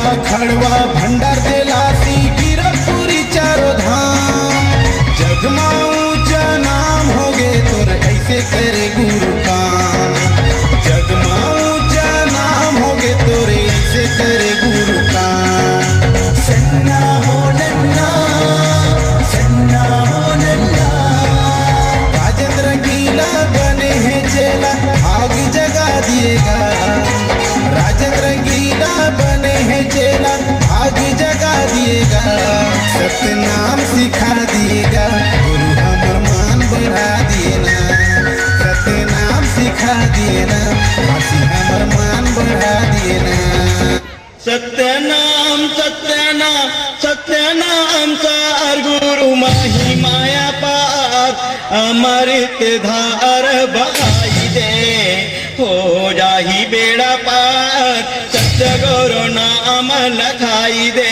खड़वा भंडार देलासी गिरपुरी चारो धाम। जगमा ऊंचा नाम होगे तोर ऐसे करे गुरु काम। जगमा ऊंचा नाम होगे तोरे ऐसे करे गुरु काम। सन्ना हो नन्ना, सन्ना हो नन्ना, राजेंद्र गीला बने हैं चेला आग जगा दिएगा। राजेंद्र गीला बने हैं चेला आग जगा दिएगा। सतनाम सिखा दिएगा गुरु हमर मान बढ़ा देना। सतनाम सिखा देना वासी हमर मान बढ़ा देना। सत्यनाम सत्यनाम सत्यनाम सार गुरु माही माया पार अमृत धार बहाई दे हो जाही बेड़ा पार। सत्य गुरु नाम लखाई दे।